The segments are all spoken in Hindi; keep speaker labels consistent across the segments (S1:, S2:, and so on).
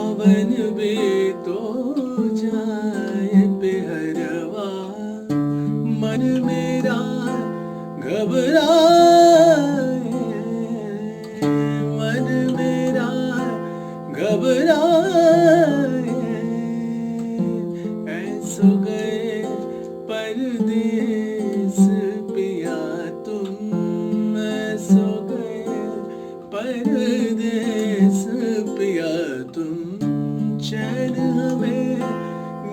S1: सावन भी तो जाए बेहरवा, मन मेरा घबराए, मन मेरा घबराए। ऐसो गए परदेस पिया तुम, ऐसो गए परदेस पिया तुम, चैन हमें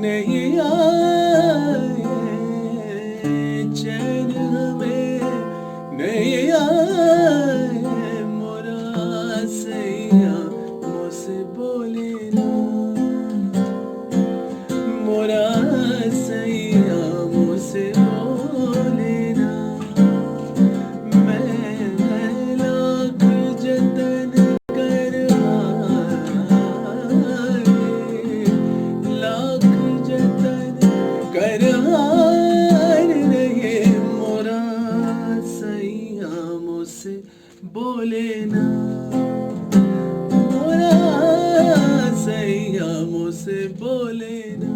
S1: नहीं आए, चैन हमें नहीं आए। मोरा सैया मुझसे बोले ना, मोरा सैया मुझसे बोले ना। मैं लाख जतन कर हारे, लाख जतन कर हार रहे। मोरा सैया मुझसे बोले ना, मोरा सैया मुझसे बोले ना।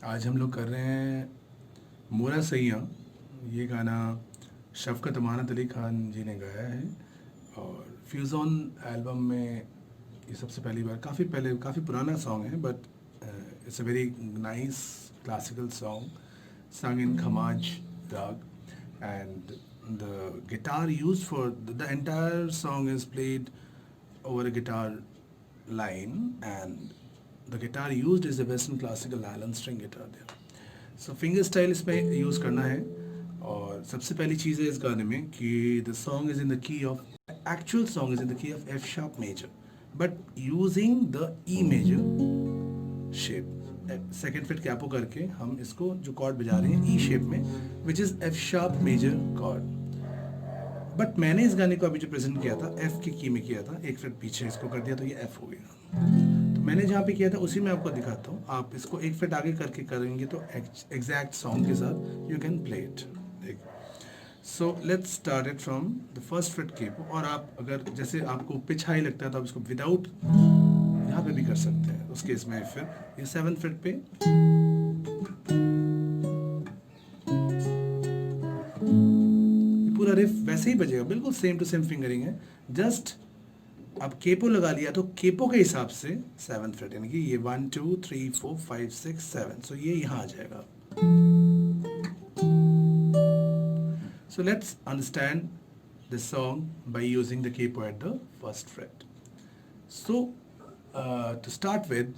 S1: आज हम लोग कर रहे हैं मोरा सैया। ये गाना शफ़क़त अमानत अली खान जी ने गाया है और फ्यूज़न एल्बम में ये सबसे पहली बार, काफ़ी पुराना सॉन्ग है but it's a very nice classical song sung in Khamaj Rag, and the guitar used for the entire song is played over a guitar line, and the guitar used is a Western classical nylon string guitar there. So finger style इसमें use करना है। और सबसे पहली चीज़ है इस गाने में कि the song is in the key of, actual song is in the key of F sharp major but using the E major shape। Second fit capo करके हम इसको जो कॉर्ड बजा रहे हैं ई शेप में, which is F sharp major chord. But मैंने इस गाने को अभी जो प्रेजेंट किया था एफ की की में किया था, एक फिट पीछे इसको कर दिया तो ये एफ हो गया। तो मैंने जहाँ पे किया था उसी में आपको दिखाता हूँ। आप इसको एक फिट आगे करके करेंगे तो एग्जैक्ट सॉन्ग के साथ you can play it. So let's start it from the first fit capo. और आप अगर जैसे आपको पिच हाई लगता है तो आप इसको विदाउट यहाँ पे भी कर सकते हैं। उस केस में फिर ये 7th फ्रेट पे पूरा रिफ वैसे ही बजेगा, बिल्कुल सेम टू सेम फिंगरिंग है। जस्ट अब केपो लगा लिया तो केपो के हिसाब से 7th फ्रेट, यानी कि ये 1 2 3 4 5 6 7, सो ये यहाँ आ जाएगा। So let's understand the song by using the capo at the first fret. So to start with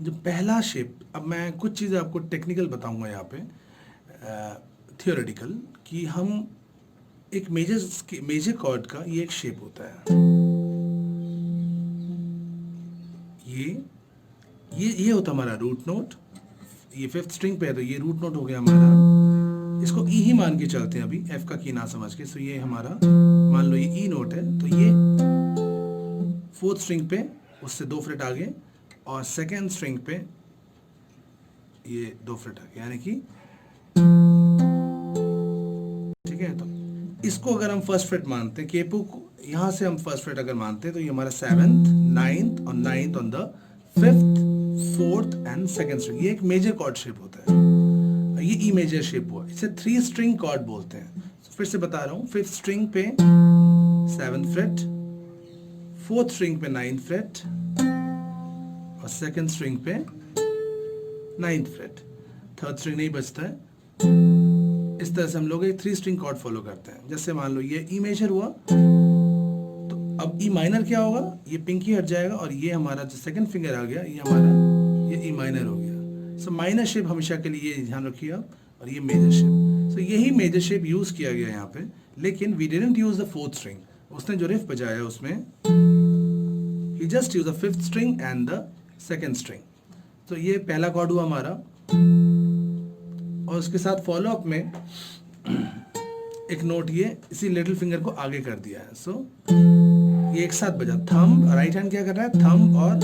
S1: जो पहला शेप, अब मैं कुछ चीज़ें आपको टेक्निकल बताऊंगा यहाँ पे, थियोरेटिकल, कि हम एक मेजर कॉर्ड का ये एक शेप होता है। ये होता हमारा रूट नोट। ये 5th स्ट्रिंग पे है तो ये रूट नोट हो गया हमारा। इसको ई ही मान के चलते हैं अभी, एफ का की ना समझ के। सो ये हमारा, मान लो ये ई नोट है तो ये 4th स्ट्रिंग पे उससे 2 फ्रेट आगे, और 2nd स्ट्रिंग पे ये 2 फ्रेट आगे, यानी कि ठीक है। तो इसको अगर हम फर्स्ट फ्रेट मानते हैं, केपो को यहाँ से हम फर्स्ट फ्रेट अगर मानते हैं तो ये हमारा 7th 9th और 9th on the 5th 4th and 2nd string. ये एक मेजर कॉर्ड शेप होता है, ये ई मेजर शेप हुआ। इसे 3 स्ट्रिंग कॉर्ड बोलते हैं। फिर से बता रहा हूँ, 5th स्ट्रिंग पे 7th फ्रेट, 4th स्ट्रिंग पे 9th फ्रेट और 2nd स्ट्रिंग पे 9th फ्रेट। 3rd स्ट्रिंग नहीं बचता है। इस तरह से हम लोग एक 3 स्ट्रिंग कॉर्ड फॉलो करते हैं। जैसे मान लो ये ई मेजर हुआ तो अब ई माइनर क्या होगा, ये पिंकी हट जाएगा और ये हमारा जो सेकंड फिंगर आ गया ये हमारा ये ई माइनर हो गया। सो माइनर शेप हमेशा के लिए ध्यान रखिए आप, और ये मेजर शेप। सो यही मेजर शेप यूज किया गया यहाँ पे, लेकिन we didn't use the fourth string. उसने जो रिफ बजाया उसमें ही just use the fifth string and the second string. तो ये पहला कॉर्ड हुआ हमारा, और उसके साथ फॉलो अप में एक नोट ये इसी लिटिल फिंगर को आगे कर दिया है। सो ये एक साथ बजा, थंब राइट हैंड क्या कर रहा है, थंब और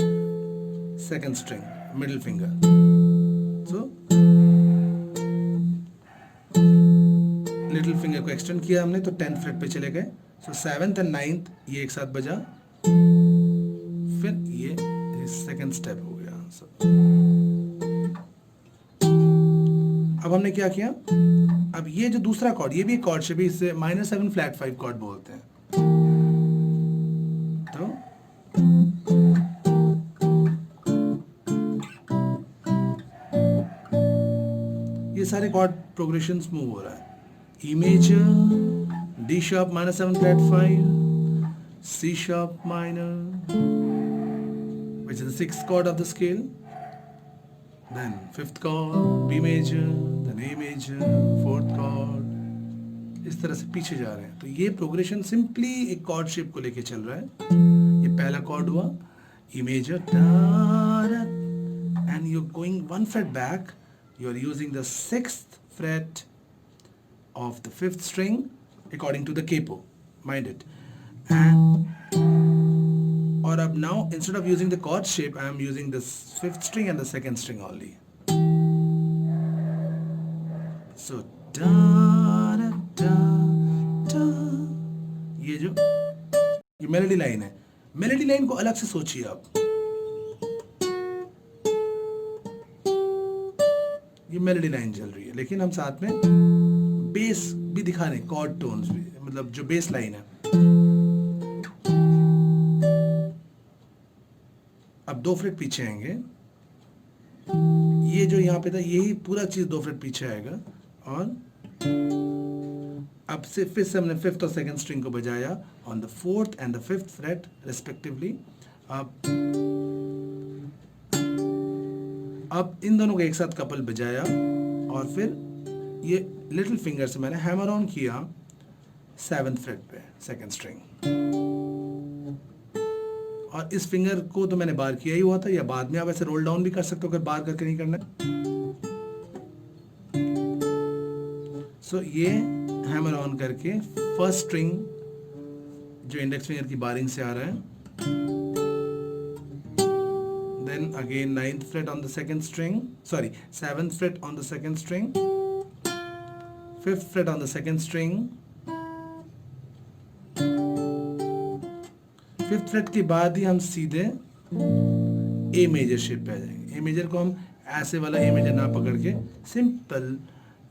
S1: second string middle finger. So little finger को एक्सटेंड किया हमने तो 10th फ्रेट पे चले गए। सो 7th एंड 9th ये एक साथ बजा, फिर ये सेकंड स्टेप हो गया। अब हमने क्या किया, अब ये जो दूसरा कॉर्ड ये भी एक कॉर्ड शेप, इसे -7 फ्लैट 5 कॉर्ड बोलते हैं। तो ये सारे कॉर्ड प्रोग्रेशन मूव हो रहा है। E major, D sharp -7 flat 5, C sharp minor, which is the 6th chord of the scale, then 5th chord, B major, then A major, 4th chord, इस तरह से पीछे जा रहे हैं। तो ये प्रोग्रेशन सिंपली एक कॉर्ड शेप को लेके चल रहा है। ये पहला कॉर्ड हुआ E major, and you're going 1 fret back, you're using the 6th fret of the 5th string according to the capo, mind it. And or up now, instead of using the chord shape, I am using the 5th string and the 2nd string only. So da da da da, ये जो ये मेलोडी लाइन है, मेलोडी लाइन को अलग से सोचिए आप। ये मेलोडी लाइन चल रही है, लेकिन हम साथ में बेस भी दिखा रहे हैं, कॉर्ड टोन्स भी, मतलब जो बेस लाइन है। अब 2 फ्रेट पीछे आएंगे, ये जो यहाँ पे था यही पूरा चीज 2 फ्रेट पीछे आएगा, और अब से फिर से हमने 5th और 2nd स्ट्रिंग को बजाया on the 4th and the 5th freight respectively. अब इन दोनों को एक साथ कपल बजाया, और फिर ये लिटिल फिंगर से मैंने हैमर ऑन किया 7th फ्रेट पे 2nd स्ट्रिंग, और इस फिंगर को तो मैंने बार किया ही हुआ था, या बाद में आप ऐसे रोल डाउन भी कर सकते हो अगर बार करके नहीं करना। सो ये हैमर ऑन करके फर्स्ट स्ट्रिंग जो इंडेक्स फिंगर की बारिंग से आ रहा है, then again 9th fret on the 2nd string, sorry 7th fret on the 2nd string, 5th fret on the 2nd string, 5th fret के बाद ही हम सीधे A मेजर शेप पे आ जाएंगे। A मेजर को हम ऐसे वाला A मेजर ना पकड़ के सिंपल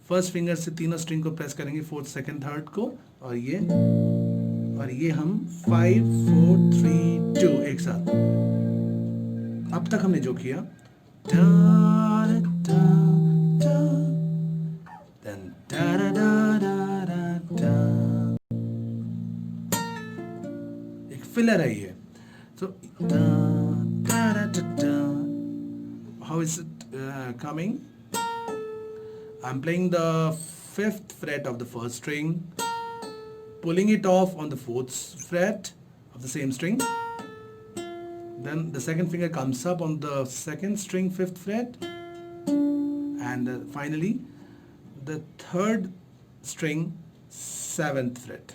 S1: फर्स्ट फिंगर से तीनों स्ट्रिंग को प्रेस करेंगे, 4th 2nd 3rd को, और ये हम 5 4 3 2 एक साथ। अब तक हमने जो किया da da da da, then da da da da da da, एक फिलर है ये। So da da da da da, how is it coming? I'm playing the 5th fret of the 1st string, pulling it off on the 4th fret of the same string. Then the 2nd finger comes up on the 2nd string 5th fret, and finally the 3rd string 7th fret,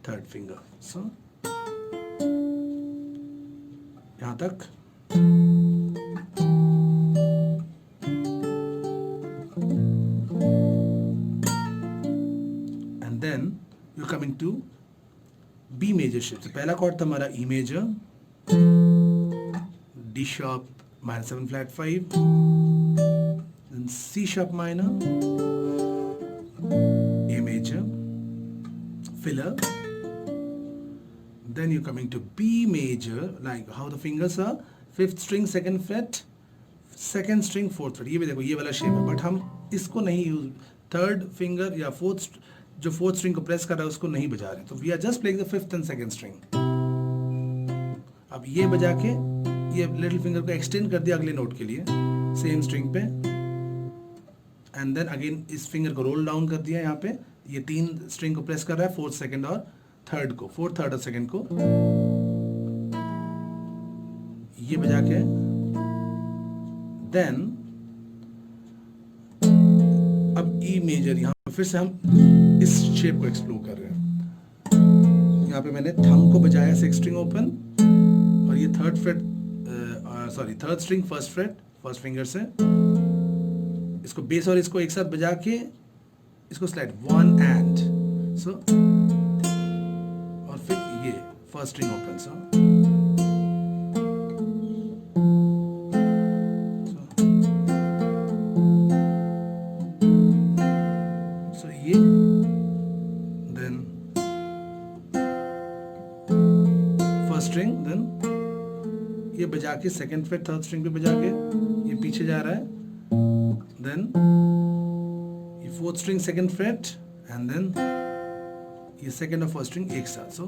S1: 3rd finger. So यहाँ तक। And then you're coming to B major shift. So पहला कॉर्ड था हमारा E major, D sharp -7 flat 5, then C sharp minor, A major, filler, then you're coming to B major, like how the fingers are, 5th string 2nd fret, 2nd string 4th fret, ये भी देखो ये वाला शेप है, बट हम इसको नहीं यूज, 3rd फिंगर या 4th जो 4th स्ट्रिंग को प्रेस कर रहा है उसको नहीं बजा रहे, तो we are just playing the 5th and 2nd string. अब ये बजा के ये लिटिल फिंगर को एक्सटेंड कर दिया अगले नोट के लिए सेम स्ट्रिंग पे, एंड देन अगेन इस फिंगर को रोल डाउन कर दिया यहाँ पे, ये 3 स्ट्रिंग को प्रेस कर रहा है, 4th, 2nd और 3rd को, 4th, 3rd और 2nd को ये बजा के, देन अब ई मेजर, यहाँ पे फिर से हम इस शेप को एक्सप्लोर कर रहे हैं। यहाँ पे मैंने थंब को बजाया 6 स्ट्रिंग ओपन, और ये 3rd freight, sorry 3rd string 1st freight, 1st finger से इसको बेस और इसको एक साथ बजा के इसको स्लाइड 1 एंड सो, और फिर ये 1st स्ट्रिंग ओपन, सो ये, देन 1st स्ट्रिंग, देन ये बजा के 2nd फ्रेट 3rd स्ट्रिंग पे बजा के ये पीछे जा रहा है, then ये 4th string 2nd fret, and then ये 2nd और 1st string एक साथ, so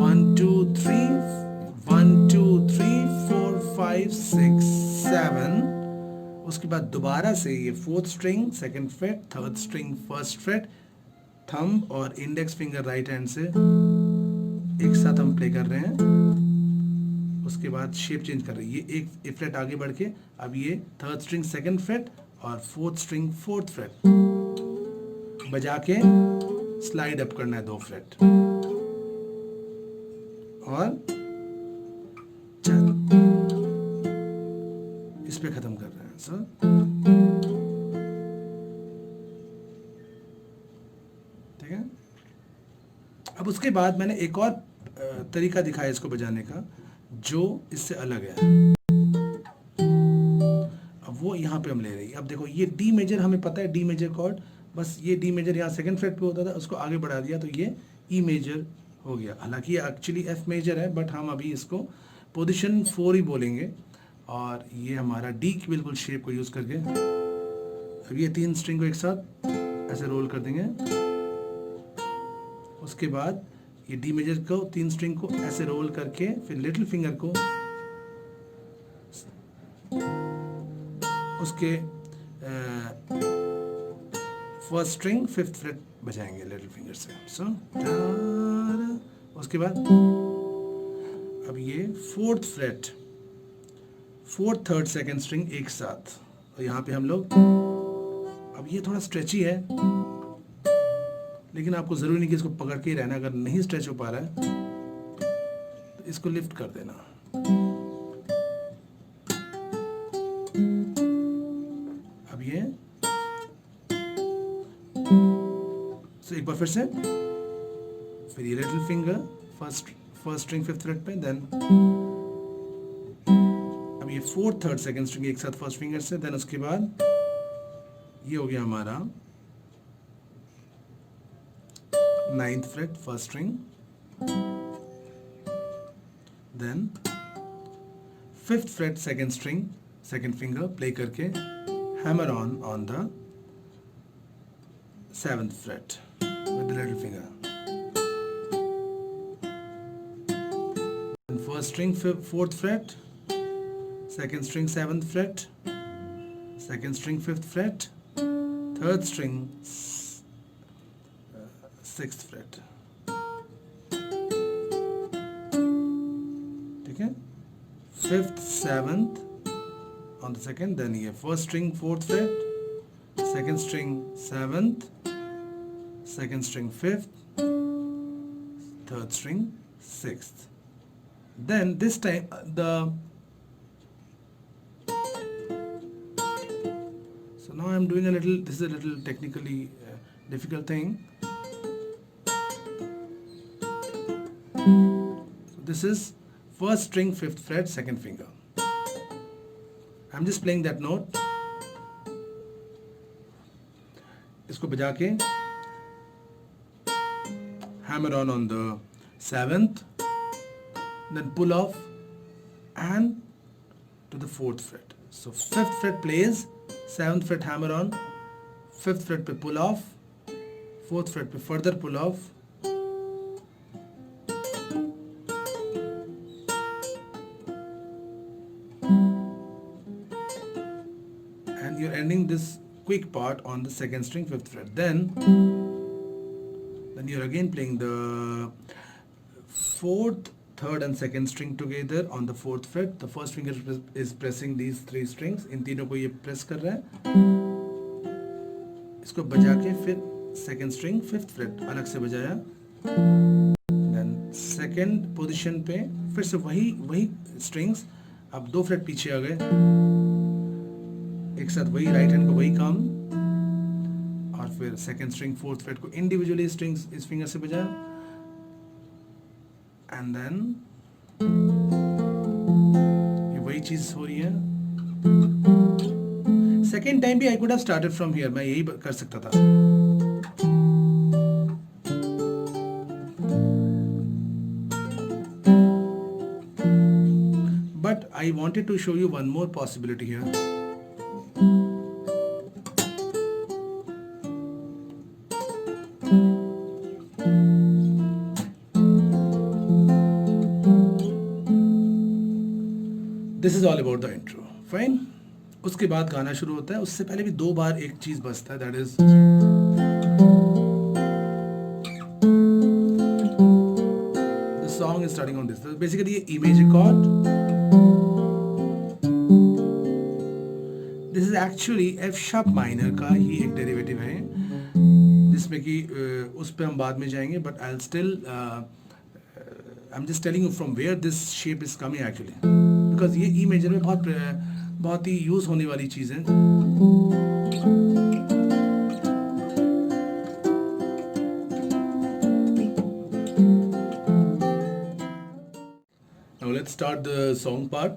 S1: 1 2 3 1 2 3 4 5 6 7, उसके बाद दोबारा से ये 4th string 2nd fret 3rd string 1st fret, thumb और इंडेक्स फिंगर राइट हैंड से एक साथ हम प्ले कर रहे हैं, उसके बाद शेप चेंज कर रही है, ये एक फ्रेट आगे बढ़ के अब ये 3rd स्ट्रिंग 2nd फ्रेट और 4th स्ट्रिंग 4th फ्रेट बजा के स्लाइड अप करना है 2 फ्रेट, और इस पे खत्म कर रहे हैं सर। ठीक है, अब उसके बाद मैंने एक और तरीका दिखाया इसको बजाने का जो इससे अलग है। अब वो यहाँ पे हम ले रहे हैं, अब देखो ये डी मेजर हमें पता है, डी मेजर कॉर्ड, बस ये डी मेजर यहाँ 2nd फ्रेट पे होता था, उसको आगे बढ़ा दिया तो ये ई मेजर हो गया। हालांकि ये एक्चुअली एफ मेजर है, बट हम अभी इसको पोजीशन 4 ही बोलेंगे, और ये हमारा डी की बिल्कुल शेप को यूज़ करके अब ये 3 स्ट्रिंग को एक साथ ऐसे रोल कर देंगे, उसके बाद ये डी मेजर को 3 स्ट्रिंग को ऐसे रोल करके फिर लिटिल फिंगर को उसके 1st स्ट्रिंग 5th फ्रेट बजाएंगे लिटिल फिंगर से, सो उसके बाद अब ये 4th freight 4th 3rd 2nd string एक साथ, और यहाँ पे हम लोग, अब ये थोड़ा स्ट्रेची है लेकिन आपको ज़रूरी नहीं कि इसको पकड़ के ही रहना, अगर नहीं स्ट्रेच हो पा रहा है तो इसको लिफ्ट कर देना। अब ये एक बार फिर से, फिर ये little finger first string 5th freight पे, देन अब ये 4th 3rd 2nd स्ट्रिंग एक साथ 1st फिंगर से, देन उसके बाद ये हो गया हमारा 9th fret 1st string, then 5th fret 2nd string 2nd finger play करके hammer on the 7th fret with the little finger, then 1st string 4th fret, 2nd string 7th fret, 2nd string 5th fret, 3rd string 6th freight, ठीक है, 5th 7th on the 2nd, then ये 1st string 4th fret, 2nd string 7th, 2nd string 5th, 3rd string 6th, then this time so now I'm doing this is a little technically difficult thing. This is 1st string 5th fret 2nd finger. I'm just playing that note. इसको बजा के hammer on the 7th, then pull off and to the 4th fret. So 5th fret plays, 7th fret hammer on, 5th fret पे pull off, 4th fret पे further pull off, ending this quick part on the second string 5th fret. Then you're again playing the 4th, 3rd and 2nd string together on the 4th fret. The first finger is pressing these 3 strings. इन तीनों को ये प्रेस कर रहा है, इसको बजा के फिर 2nd string 5th fret अलग से बजाया. Then second पोजीशन पे फिर से वही स्ट्रिंग्स, अब 2 फ्रेट पीछे आ गए, एक साथ वही राइट हैंड को वही काम, और फिर 2nd स्ट्रिंग 4th फ्रेट को इंडिविजुअली स्ट्रिंग्स इस फिंगर से बजाया. एंड देन ये वही चीज हो रही है. सेकेंड टाइम भी I could have started from here, मैं यही कर सकता था. But I wanted to show you one more possibility here. This is all about the intro. Fine. उसके बाद गाना शुरू होता है. उससे पहले भी 2 बार एक चीज बजता है, that is the song is starting on this. So basically ये E major chord. This is actually F sharp minor का ही एक डेरिवेटिव है, जिसमें कि उस पे हम बाद में जाएंगे. But I'll still I'm just telling you from where this shape is coming actually, because ये E major में बहुत ही यूज होने वाली चीज है. Now let's start the song part.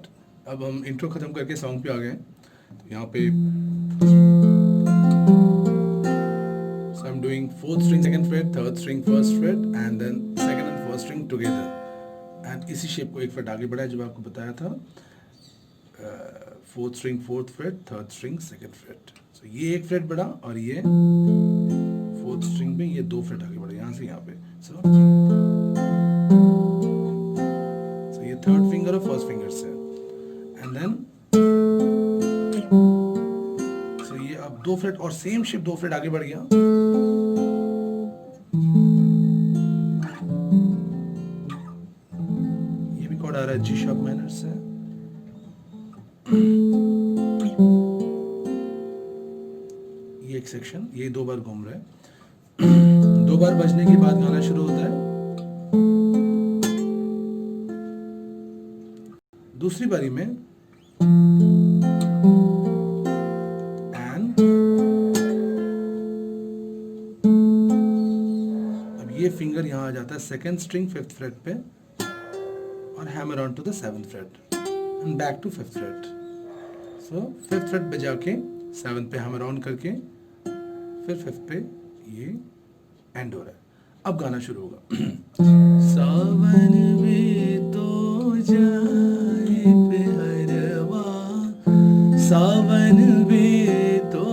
S1: अब हम इंट्रो खत्म करके सॉन्ग पे आ गए. यहाँ पे so I'm doing 4th string 2nd fret, 3rd string 1st fret and then 2nd and 1st string together, and इसी शेप को एक फ्रेट आगे बढ़ाया जो आपको बताया था. 4th string 4th fret, 3rd string 2nd fret. So ये एक फ्रेट बढ़ा और ये 4th string पे ये 2 फ्रेट आगे बढ़ा यहाँ से यहाँ पे. So ये 3rd finger और 1st finger से, and then ये अब 2 फ्रेट और सेम शेप 2 फ्रेट आगे बढ़ गया. ये भी कॉर्ड आ रहा है जी शार्प माइनर से. ये एक सेक्शन, ये 2 बार घूम रहा है. 2 बार बजने के बाद गाना शुरू होता है. दूसरी बारी में ये फिंगर यहाँ आ जाता है 2nd string 5th fret पे और hammer on to the 7th fret and back to 5th fret. So 5th fret बजा के 7th पे hammer on करके फिर 5th पे ये end हो रहा है. अब गाना शुरू होगा. सावन में तो जाए पहरवा, सावन में तो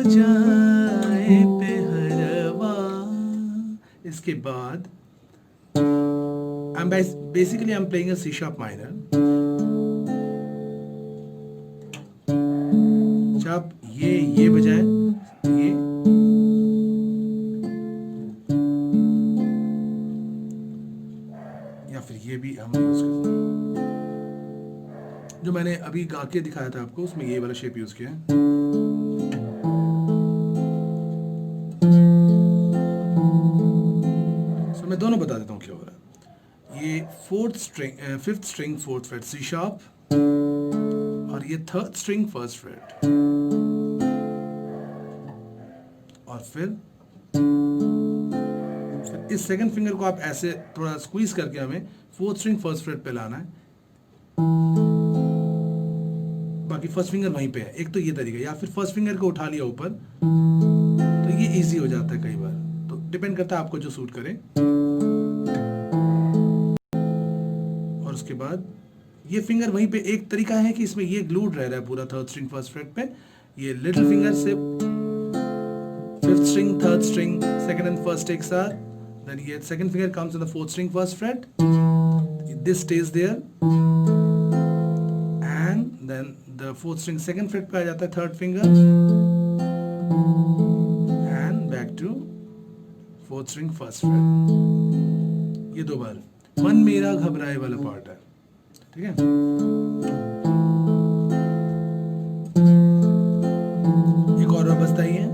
S1: जाए पहरवा. इसके बाद I'm playing a C sharp minor. जब ये बजाए ये, या फिर ये भी हम यूज करते हैं. जो मैंने अभी गा के दिखाया था आपको, उसमें ये वाला शेप यूज किया है. मैं दोनों बता देता हूँ क्या हो रहा है. ये 5th string 4th fret C sharp और ये 3rd string 1st fret, और फिर इस 2nd फिंगर को आप ऐसे थोड़ा स्क्वीज करके हमें 4th string 1st fret पे लाना है. बाकी 1st फिंगर वहीं पे है. एक तो ये तरीका, या फिर 1st फिंगर को उठा लिया ऊपर, तो ये इजी हो जाता है कई बार. तो डिपेंड करता है आपको जो सूट करे. और उसके बाद ये फिंगर वहीं पे. एक तरीका है कि इसमें ये ग्लूड रह रहा है पूरा 3rd string 1st fret पे. ये लिटिल फिंगर से 5th string 3rd string 2nd and 1st एक साथ. Then ये 2nd finger comes on the 4th string 1st fret. This stays there, and then the fourth string second fret पे आ जाता है, third finger, and back to fourth string first fret. ये दो बार मन मेरा घबराए वाला पार्ट है, ठीक है. एक और बजता ही है.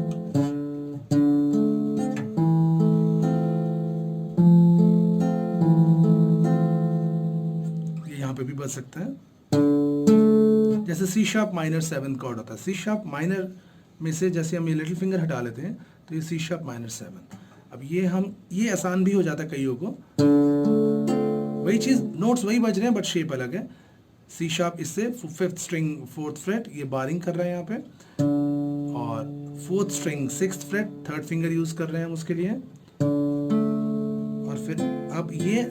S1: ये यहाँ पे भी बज सकता है. जैसे सी शार्प माइनर 7 कॉर्ड होता है. सी शार्प माइनर में से जैसे हम ये लिटिल फिंगर हटा लेते हैं तो ये सी शार्प माइनर 7. अब ये आसान भी हो जाता है कईयों को. वही चीज, नोट्स वही बज रहे हैं बट शेप अलग है. सी शार्प इससे फिफ्थ स्ट्रिंग फोर्थ फ्रेट ये बारिंग कर रहे हैं यहाँ पे, और fourth string sixth freight third finger use कर रहे हैं उसके लिए. और फिर अब ये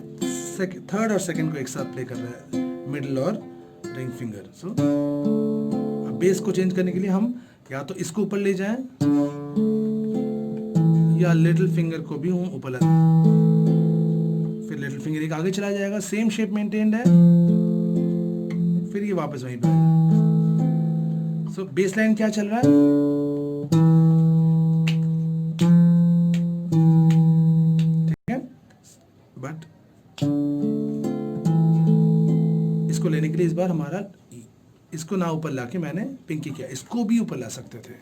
S1: थर्ड और सेकंड को एक साथ प्ले कर रहा है, मिडिल और रिंग फिंगर. सो अब बेस को चेंज करने के लिए हम या तो इसको ऊपर ले जाएं या लिटिल फिंगर को भी हम ऊपर ले, फिर लिटिल फिंगर एक आगे चला जाएगा, सेम शेप मेंटेन्ड है, फिर ये वापस वहीं पे. सो बेस लाइन क्या चल रहा है, ठीक है. बट इसको लेने के लिए इस बार हमारा इसको ना ऊपर लाके मैंने पिंकी किया. इसको भी ऊपर ला सकते थे,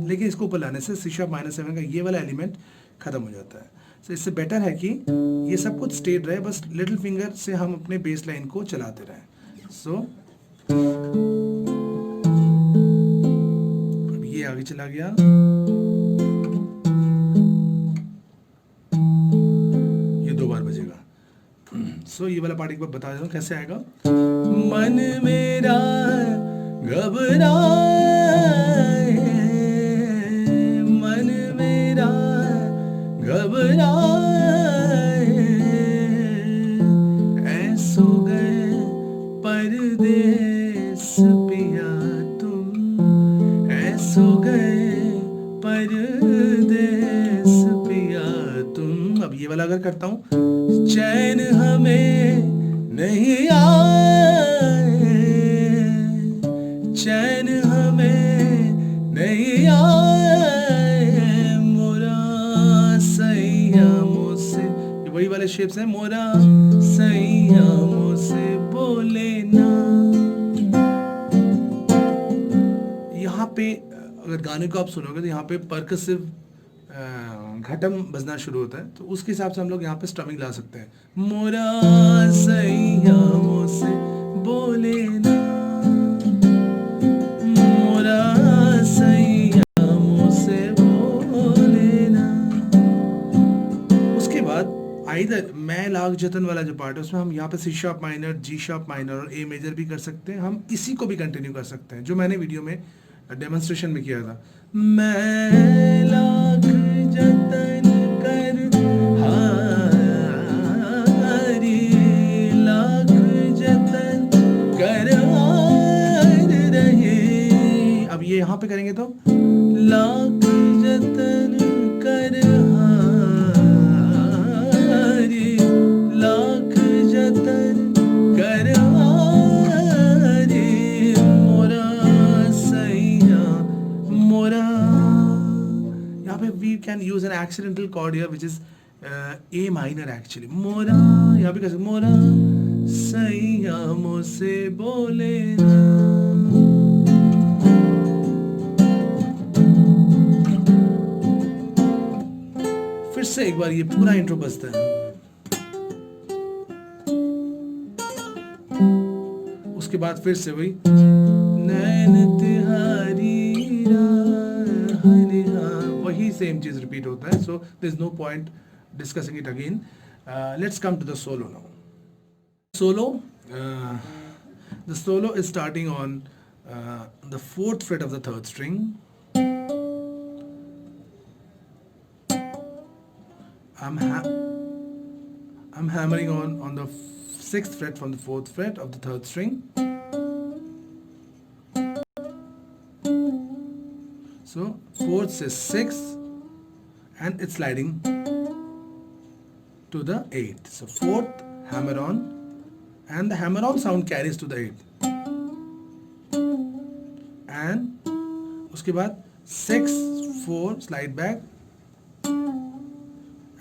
S1: लेकिन इसको ऊपर लाने से सी शार्प माइनर 7 का ये वाला एलिमेंट खत्म हो जाता है. तो इससे बेटर है कि ये सब कुछ स्टेट रहे, बस लिटिल फिंगर से हम अपने बेस लाइन को चलाते रहें. सो अब ये आगे चला गया. ये दो बार बजेगा. सो ये वाला पार्ट एक बार बता देता हूँ कैसे आएगा. मन मेरा घबराए, मन मेरा घबराए, ऐसो गए परदेस पिया तुम, ऐसो गए परदेस पिया तुम. अब ये वाला अगर करता हूँ, चैन हमें नहीं आए, चैन हमें नहीं आए, मोरा सैयामों से, ये वही वाले शेप्स हैं, मोरा सैयामों से बोले ना. यहाँ पे अगर गाने को आप सुनोगे तो यहाँ पे परकसिव घटम बजना शुरू होता है, तो उसके हिसाब से हम लोग यहाँ पे स्ट्रमिंग ला सकते हैं. मोरा सैयामों से बोले ना, मोरा सैयामों से बोले ना. उसके बाद आइदर मैं लाग जतन वाला जो पार्ट है उसमें हम यहाँ पे C sharp minor, G sharp minor और ए मेजर भी कर सकते हैं. हम इसी को भी कंटिन्यू कर सकते हैं जो मैंने वीडियो में डेमोन्स्ट्रेशन में किया था. मैं लाख जतन कर हारी, लाख जतन कर हार रहे. अब ये यहाँ पे करेंगे तो लाख जतन कर हारी, लाख जतन कर हारी, मोरा सैया मोरा. यहाँ पे we can use an accidental chord here which is A minor actually. मोरा यहाँ पे कैसे, मोरा सैयामों से बोले ना. फिर से एक बार ये पूरा इंट्रो बजता है. उसके बाद फिर से वही नैन तिहारी वही सेम चीज रिपीट होता है. So there is no point discussing it again. Let's come to the solo now. Solo, the solo is starting on the fourth fret of the third string. I'm hammering on the sixth fret from the fourth fret of the third string. So fourth is 6 and it's sliding to the 8th. So fourth, hammer on and the hammer-on sound carries to the 8th. And उसके बाद 6 4 slide back,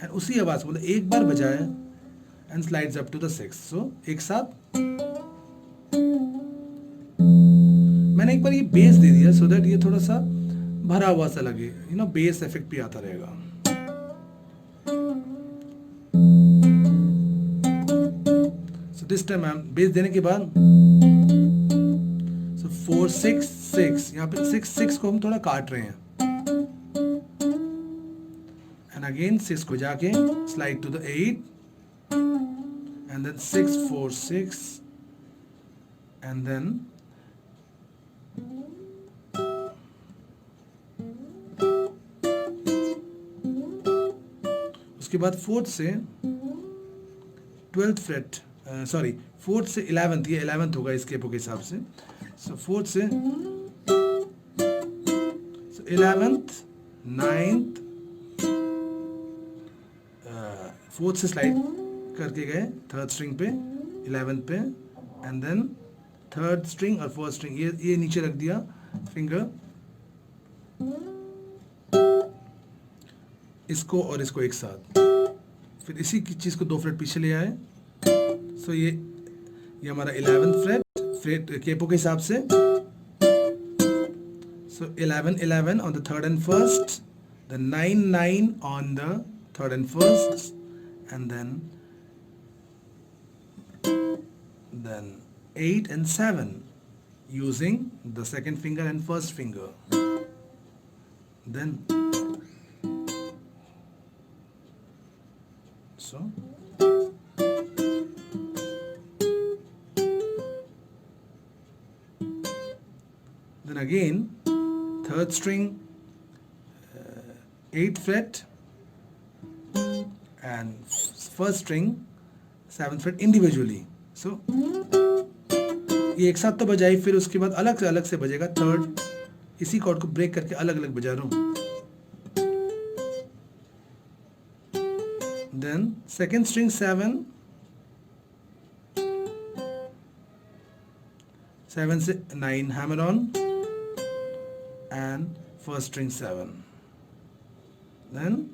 S1: and उसी आवाज को मतलब एक बार बजाए and slides up to the 6th. So एक साथ मैंने एक बार ये बेस दे दिया so that ये थोड़ा सा भरा हुआ सा लगे, बेस इफेक्ट भी आता रहेगा. So this time I'm base देने के बाद so 4 6 6 यहाँ पे 6 6 को हम थोड़ा काट रहे हैं, and again 6 को जाके slide to the 8, and then 6 4 6, and then उसके बाद 4th से 12th फ्रेट, सॉरी 4th से 11th, ये 11th होगा इस केपो के हिसाब से. सो 4th से 11th 9th 4th से स्लाइड करके गए 3rd स्ट्रिंग पे 11th पे, एंड देन 3rd स्ट्रिंग और 4th स्ट्रिंग ये नीचे रख दिया फिंगर, इसको और इसको एक साथ, फिर इसी की चीज को 2 फ्रेट पीछे ले आए. सो ये हमारा 11th फ्रेट केपो के हिसाब से. सो 11 11 on the 3rd and 1st, then 9 9 on the 3rd and 1st, and then 8 and 7 using the 2nd finger and 1st finger. Then so then again 3rd string 8th fret and 1st string 7th fret individually. So ये एक साथ तो बजाई, फिर उसके बाद अलग से बजेगा 3rd, इसी कॉर्ड को ब्रेक करके अलग अलग बजा रहा हूं. Then 2nd string 7 से 9 hammer on, and 1st string 7, then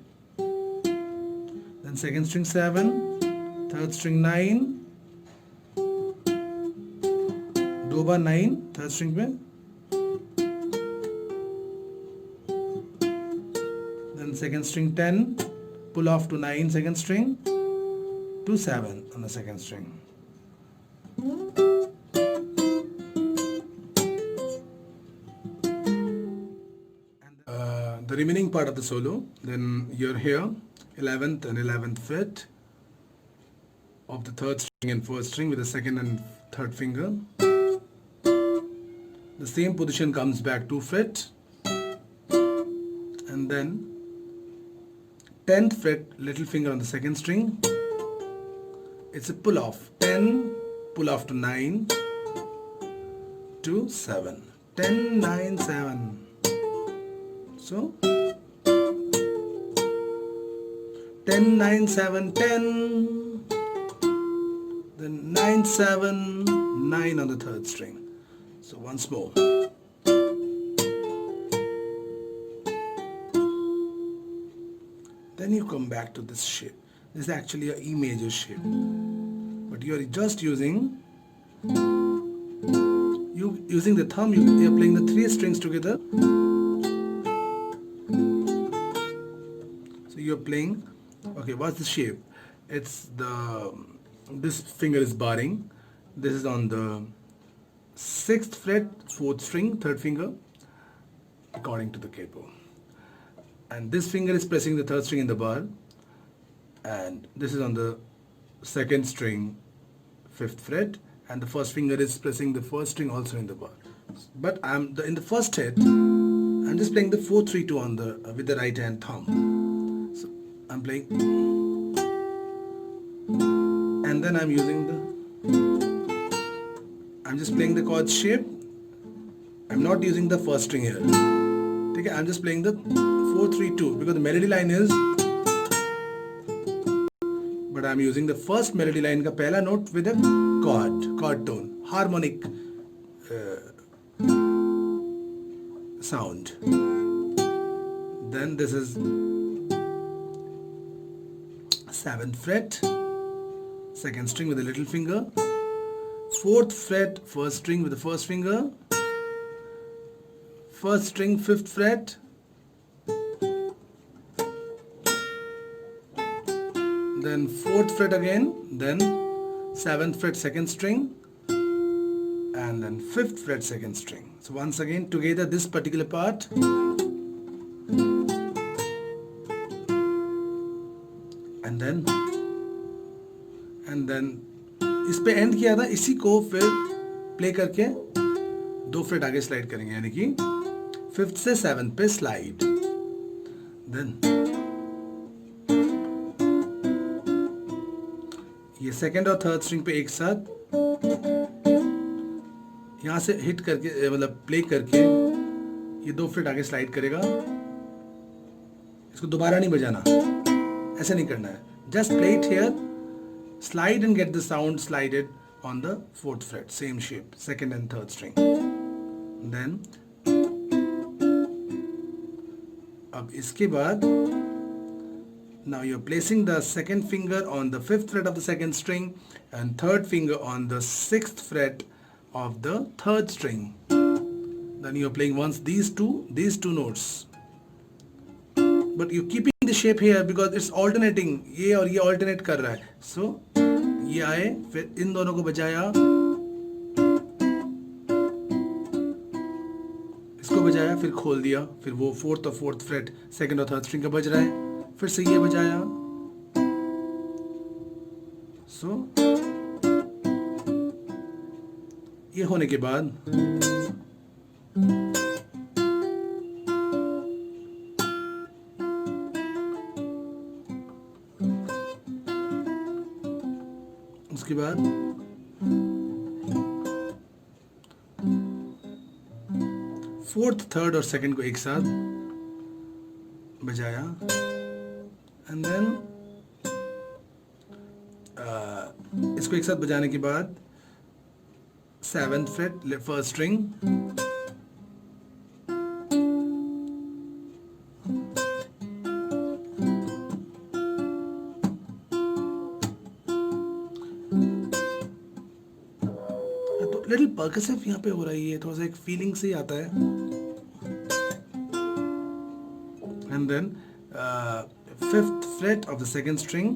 S1: 2nd string 7, 3rd string 9, 2 bar 9 3rd string पे, then 2nd string 10, pull off to 9 2nd string to 7 on the 2nd string. And the remaining part of the solo, then you're here 11th and 11th fret of the 3rd string and 1st string with the 2nd and 3rd finger. The same position comes back 2 fret, and then 10th fret little finger on the 2nd string. It's a pull off 10, pull off to 9 to 7, 10 9 7. So 10 9 7 10, then 9 7 9 on the 3rd string. So once more. Then you come back to this shape. This is actually a E major shape, but you are just using the thumb. You are playing the 3 strings together. So you are playing. Okay, what's the shape? It's this finger is barring. This is on the 6th fret, 4th string, 3rd finger, according to the capo. And this finger is pressing the 3rd string in the bar, and this is on the 2nd string, 5th fret, and the 1st finger is pressing the 1st string also in the bar. But in the first hit, I'm just playing the 4-3-2 on the with the right hand thumb. So I'm playing, and then I'm just playing the chord shape. I'm not using the 1st string here. Okay, I'm just playing the 4-3-2 because the melody line is, but I'm using the first melody line का पहला note with a chord tone, harmonic sound. Then this is 7th fret, 2nd string with the little finger, 4th fret, 1st string with the first finger, 1st string, 5th fret, then 4th fret again, then 7th fret 2nd string, and then 5th fret 2nd string. So once again together this particular part, and then इस पे एंड किया था, इसी को फिर प्ले करके 2 फ्रेट आगे स्लाइड करेंगे, यानी कि 5th से 7th पे स्लाइड, देन ये 2nd और 3rd स्ट्रिंग पे एक साथ यहां से हिट करके, मतलब प्ले करके ये 2 फ्रेट आगे स्लाइड करेगा. इसको दोबारा नहीं बजाना, ऐसे नहीं करना है, just play it here, slide and get the sound slided on the 4th fret, same shape, 2nd and 3rd string. Then अब इसके बाद now you're placing the 2nd finger on the 5th fret of the 2nd string and 3rd finger on the 6th fret of the 3rd string. Then you're playing once these two notes, but you're keeping the shape here because it's alternating, ये और ये alternate कर रहा है. So ये आए, फिर इन दोनों को बजाया, इसको बजाया, फिर खोल दिया, फिर वो 4th और 4th फ्रेट 2nd और 3rd स्ट्रिंग का बज रहा है, फिर से ये बजाया. सो ये होने के बाद उसके बाद 4th, 3rd और 2nd को एक साथ बजाया, एंड देन इसको एक साथ बजाने के बाद 7th freight 1st string, little पर्कसिव यहाँ पे हो रही है, थोड़ा सा एक फीलिंग से ही आता है. And then 5th fret of the 2nd string,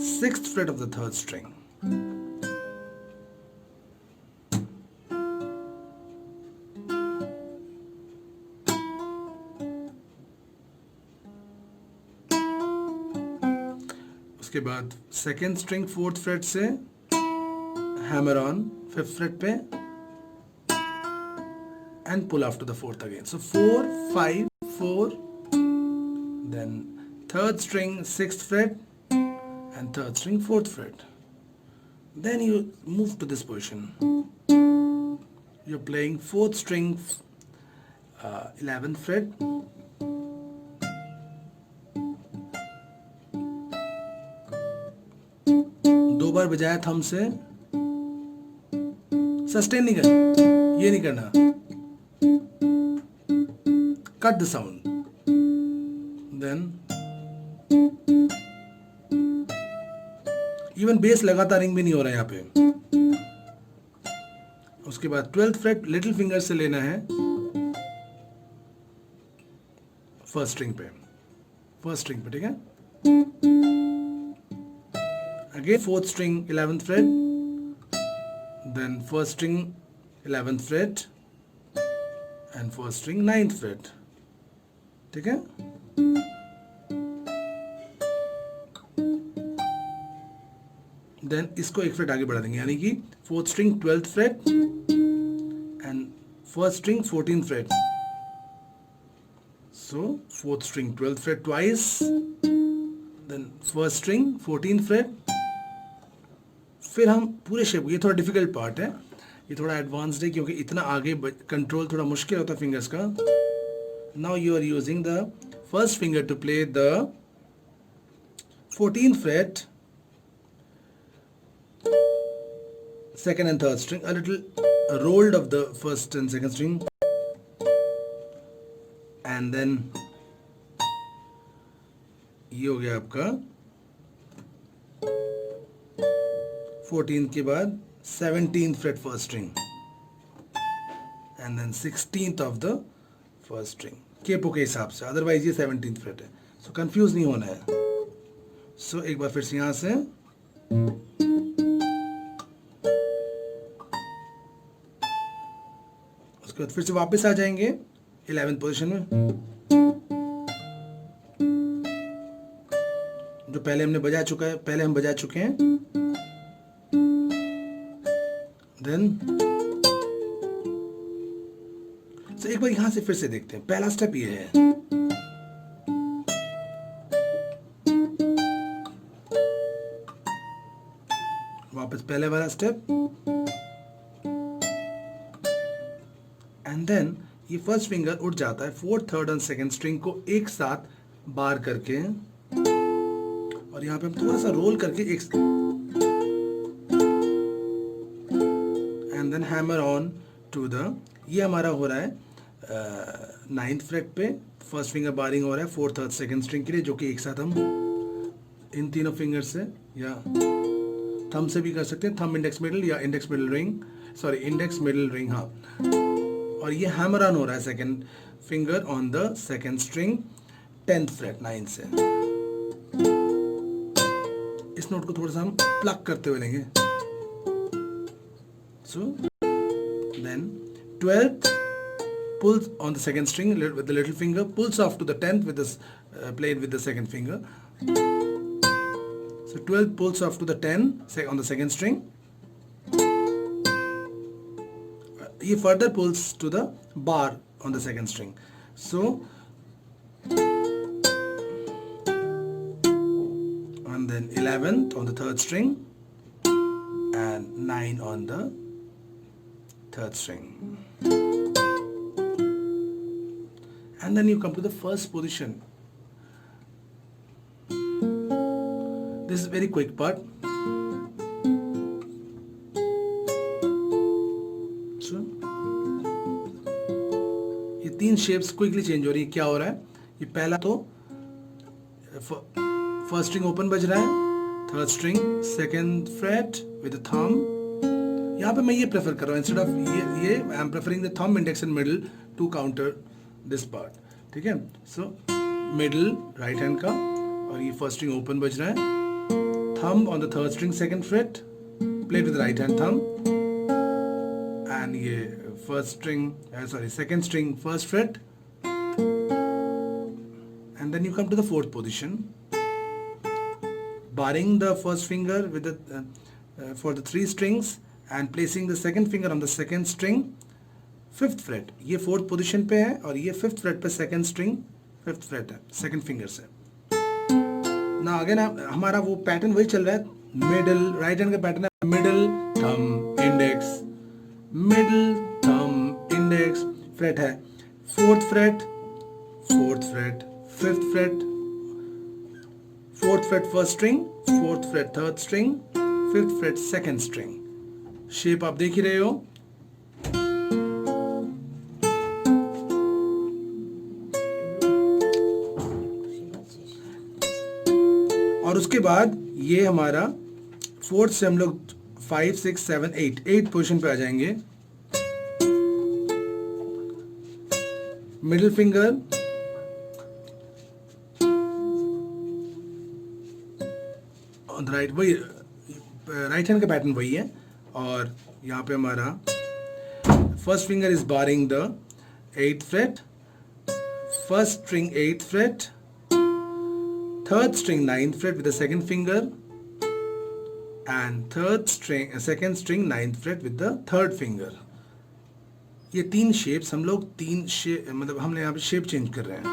S1: 6th fret of the 3rd string. उसके बाद 2nd string 4th fret से hammer on 5th fret पे and pull off to the 4th again. So 4, 5, 4, then 3rd string 6th fret and 3rd string 4th fret. Then you move to this position. You're playing 4th string 11th fret, दो बार बजाया थंब से, सस्टेन नहीं करना, ये नहीं करना, cut the sound, then even bass लगातार रिंग भी नहीं हो रहा है यहाँ पे. उसके बाद 12th फ्रेट लिटिल फिंगर से लेना है 1st स्ट्रिंग पे, ठीक है. Again 4th string 11th fret, then 1st string 11th fret and 1st string 9th fret, ठीक है. देन इसको एक फ्रेट आगे बढ़ा देंगे, यानी कि 4th string 12th fret and 1st string 14th fret. So 4th string 12th fret twice, then 1st string 14th fret. फिर हम पूरे शेप, ये थोड़ा डिफिकल्ट पार्ट है, ये थोड़ा एडवांस्ड है क्योंकि इतना आगे कंट्रोल थोड़ा मुश्किल होता है फिंगर्स का. Now you are using the first finger to play the 14th fret second and third string, a little rolled of the first and second string, and then ये हो गया आपका 14th के बाद 17th fret first string, and then 16th of the first string capo के हिसाब से, अदरवाइज ये 17th फ्रेट है, सो कंफ्यूज नहीं होना है. सो एक बार फिर से यहां से उसके बाद फिर से वापस आ जाएंगे 11th पोजीशन में, जो पहले हमने बजा चुका है, पहले हम बजा चुके हैं. देन तो एक बार यहां से फिर से देखते हैं. पहला स्टेप ये है, वापस पहले वाला स्टेप, एंड देन ये फर्स्ट फिंगर उठ जाता है fourth, third and second string को एक साथ बार करके, और यहां पे हम थोड़ा सा रोल करके एक, and then hammer on to the, ये हमारा हो रहा है 9th फ्रेट पे फर्स्ट फिंगर बारिंग हो रहा है फोर्थ, थर्ड, सेकंड स्ट्रिंग के लिए, जो कि एक साथ हम इन तीनों फिंगर से या थंब से भी कर सकते हैं, थंब इंडेक्स मिडिल या index middle ring, sorry index middle ring, हाँ. और ये हैमर ऑन हो रहा है second finger on the second string 10th freight 9 से. इस नोट को थोड़ा सा हम प्लग करते हुए लेंगे. So then 12th pulls on the second string with the little finger, pulls off to the 10th with this played with the second finger. So 12 pulls off to the 10 on the second string. He further pulls to the bar on the second string. So and then 11th on the third string and 9 on the third string. And then you come to the first position. This is very quick part. So ये तीन शेप्स क्विकली चेंज हो रही है. क्या हो रहा है, ये पहला तो फर्स्ट स्ट्रिंग ओपन बज रहा है, third string second freight with thumb. यहाँ पे मैं ये प्रेफर कर रहा हूँ, इंस्टेड ऑफ ये I am preferring the thumb index and middle to counter this part. ठीक है. सो मिडिल राइट हैंड का, और ये फर्स्ट स्ट्रिंग ओपन बज रहा है, thumb on the third string second fret played with right hand thumb, and ये first string sorry second string first fret, and then you come to the fourth position, barring the first finger with the for the 3 strings and placing the second finger on the second string 5th freight. ये 4th पोजीशन पे है और ये 5th फ्रेट पे सेकंड स्ट्रिंग 5th फ्रेट है सेकंड फिंगर से. ना अगेन हमारा वो पैटर्न वही चल रहा है, मिडिल राइट हैंड का पैटर्न है, middle thumb index, middle thumb index, freight है 4th freight 4th freight 5th freight, 4th freight first string, 4th freight third string, 5th freight second string. Shape आप देख ही रहे हो. और उसके बाद ये हमारा 4th से हम लोग 5, 6, 7, 8 पोजीशन पे आ जाएंगे. Middle finger on the right, वही राइट हैंड का पैटर्न वही है. और यहाँ पे हमारा first finger is barring the 8th freight, first string 8th freight, third string 9th fret with the second finger, and second string 9th fret with the third finger. ये तीन शेप्स हम लोग मतलब हमने यहाँ पे शेप चेंज कर रहे हैं.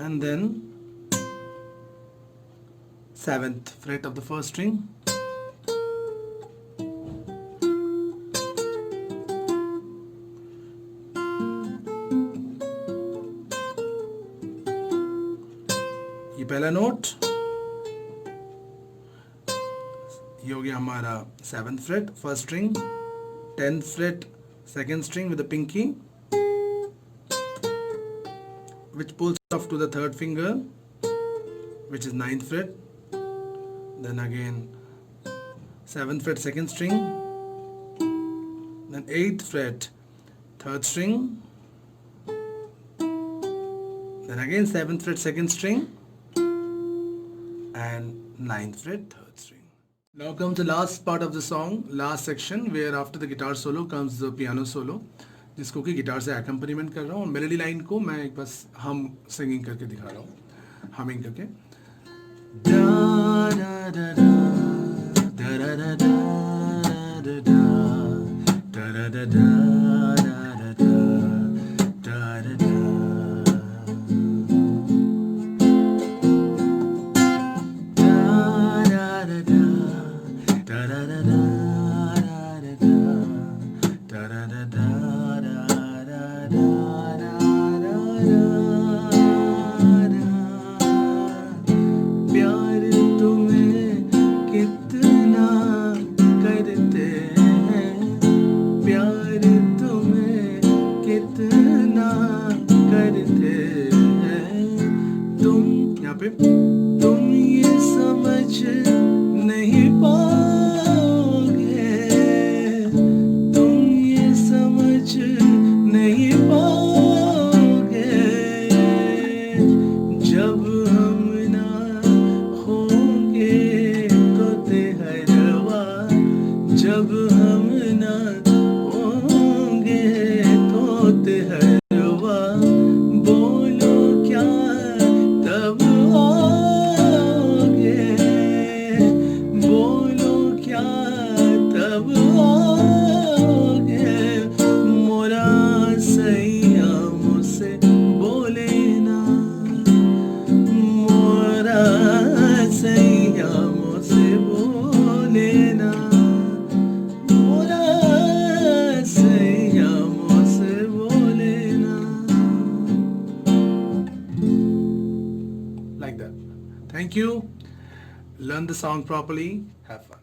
S1: And then 7th fret of the first string, ये पहला नोट, ये हो गया हमारा 7th fret first string, 10th fret second string with the pinky, which pulls off to the 3rd finger, which is 9th fret. Then again 7th fret second string, then 8th fret 3rd string, then again 7th fret second string, and 9th fret 3rd string. Now comes the last part of the song, last section, where after the guitar solo comes the piano solo, जिसको कि गिटार से accompaniment कर रहा हूँ, और मेलोडी लाइन को मैं एक बस हम सिंगिंग करके दिखा रहा हूँ, हमिंग करके. Da da da da da da da da da da da da da. तुम ये समझ नहीं पाओगे, तुम ये समझ नहीं पाओगे, जब हम ना होंगे तो तेहरवा, जब हम ना होंगे तो तेहरवा, बोलो क्या तब like that. Thank you. Learn the song properly. Have fun.